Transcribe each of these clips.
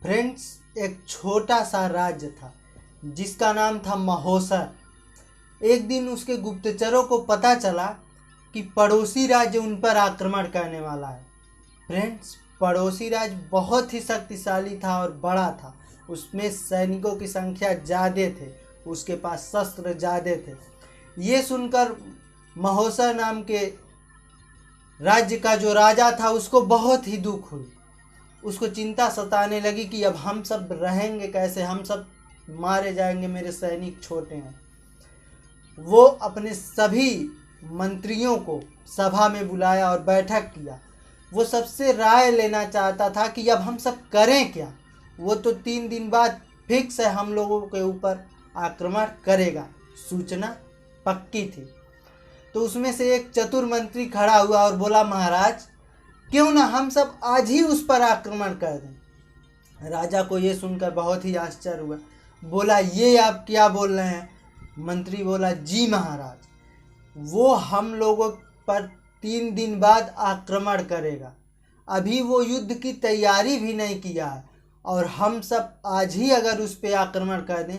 Friends, एक छोटा सा राज्य था जिसका नाम था महोसर। एक दिन उसके गुप्तचरों को पता चला कि पड़ोसी राज्य उन पर आक्रमण करने वाला है। फ्रेंड्स, पड़ोसी राज्य बहुत ही शक्तिशाली था और बड़ा था। उसमें सैनिकों की संख्या ज़्यादा थे, उसके पास शस्त्र ज़्यादा थे। ये सुनकर महोसर नाम के राज्य का जो राजा था उसको बहुत ही दुख हुई। उसको चिंता सताने लगी कि अब हम सब रहेंगे कैसे, हम सब मारे जाएंगे, मेरे सैनिक छोटे हैं। वो अपने सभी मंत्रियों को सभा में बुलाया और बैठक किया। वो सबसे राय लेना चाहता था कि अब हम सब करें क्या। वो तो 3 दिन बाद फिक्स है हम लोगों के ऊपर आक्रमण करेगा, सूचना पक्की थी। तो उसमें से एक चतुर मंत्री खड़ा हुआ और बोला, महाराज क्यों ना हम सब आज ही उस पर आक्रमण कर दें। राजा को ये सुनकर बहुत ही आश्चर्य हुआ। बोला, ये आप क्या बोल रहे हैं? मंत्री बोला, जी महाराज, वो हम लोगों पर 3 दिन बाद आक्रमण करेगा। अभी वो युद्ध की तैयारी भी नहीं किया है और हम सब आज ही अगर उस पर आक्रमण कर दें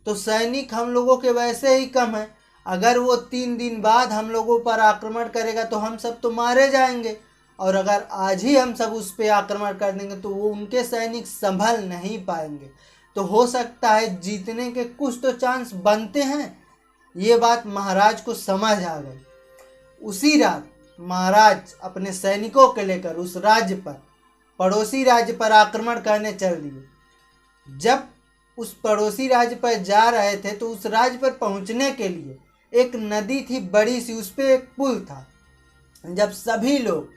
तो सैनिक हम लोगों के वैसे ही कम हैं। अगर वो 3 दिन बाद हम लोगों पर आक्रमण करेगा तो हम सब तो मारे जाएंगे, और अगर आज ही हम सब उस पर आक्रमण कर देंगे तो वो उनके सैनिक संभल नहीं पाएंगे। तो हो सकता है जीतने के कुछ तो चांस बनते हैं। ये बात महाराज को समझ आ गई। उसी रात महाराज अपने सैनिकों के लेकर उस राज्य पर, पड़ोसी राज्य पर आक्रमण करने चल दिए। जब उस पड़ोसी राज्य पर जा रहे थे तो उस राज्य पर पहुंचने के लिए एक नदी थी बड़ी सी, उस पर एक पुल था। जब सभी लोग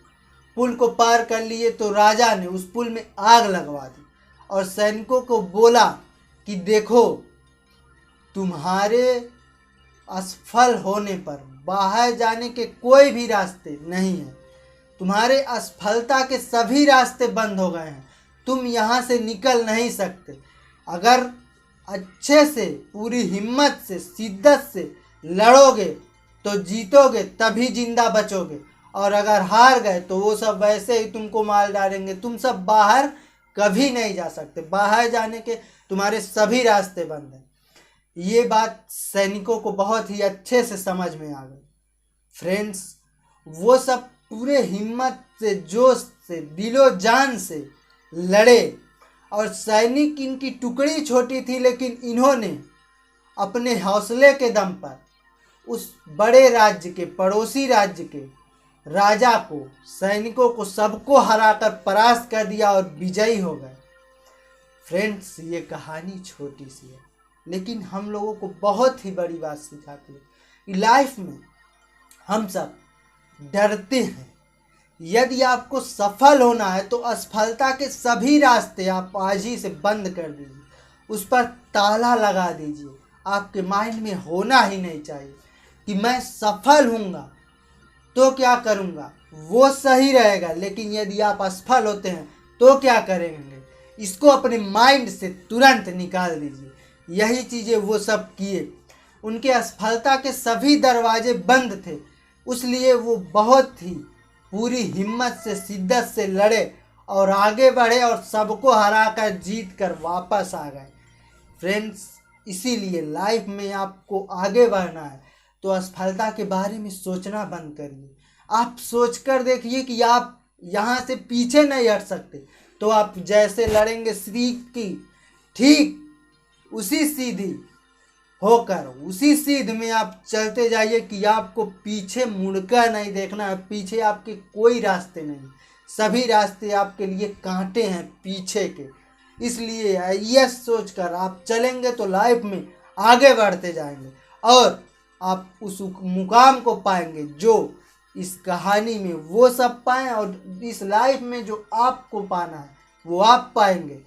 पुल को पार कर लिए तो राजा ने उस पुल में आग लगवा दी और सैनिकों को बोला कि देखो, तुम्हारे असफल होने पर बाहर जाने के कोई भी रास्ते नहीं है। तुम्हारे असफलता के सभी रास्ते बंद हो गए हैं। तुम यहाँ से निकल नहीं सकते। अगर अच्छे से, पूरी हिम्मत से, शिद्दत से लड़ोगे तो जीतोगे, तभी जिंदा बचोगे, और अगर हार गए तो वो सब वैसे ही तुमको मार डालेंगे। तुम सब बाहर कभी नहीं जा सकते। बाहर जाने के तुम्हारे सभी रास्ते बंद हैं। ये बात सैनिकों को बहुत ही अच्छे से समझ में आ गई। फ्रेंड्स, वो सब पूरे हिम्मत से, जोश से, दिलो जान से लड़े और सैनिक इनकी टुकड़ी छोटी थी, लेकिन इन्होंने अपने हौसले के दम पर उस बड़े राज्य के, पड़ोसी राज्य के राजा को, सैनिकों को, सबको हराकर परास्त कर दिया और विजयी हो गए। फ्रेंड्स, ये कहानी छोटी सी है लेकिन हम लोगों को बहुत ही बड़ी बात सिखाती है कि लाइफ में हम सब डरते हैं। यदि आपको सफल होना है तो असफलता के सभी रास्ते आप आज ही से बंद कर दीजिए, उस पर ताला लगा दीजिए। आपके माइंड में होना ही नहीं चाहिए कि मैं सफल हूँगा तो क्या करूँगा, वो सही रहेगा। लेकिन यदि आप असफल होते हैं तो क्या करेंगे, इसको अपने माइंड से तुरंत निकाल दीजिए। यही चीज़ें वो सब किए। उनके असफलता के सभी दरवाजे बंद थे, इसलिए वो बहुत ही पूरी हिम्मत से, शिद्दत से लड़े और आगे बढ़े और सबको हराकर जीत कर वापस आ गए। फ्रेंड्स, इसीलिए लाइफ में आपको आगे बढ़ना है तो असफलता के बारे में सोचना बंद करिए। आप सोचकर देखिए कि आप यहाँ से पीछे नहीं हट सकते, तो आप जैसे लड़ेंगे सीख की ठीक उसी सीधी होकर, उसी सीध में आप चलते जाइए कि आपको पीछे मुड़कर नहीं देखना है। पीछे आपके कोई रास्ते नहीं, सभी रास्ते आपके लिए कांटे हैं पीछे के। इसलिए यह सोचकर आप चलेंगे तो लाइफ में आगे बढ़ते जाएंगे और आप उस मुकाम को पाएंगे जो इस कहानी में वो सब पाएं, और इस लाइफ में जो आपको पाना है वो आप पाएंगे।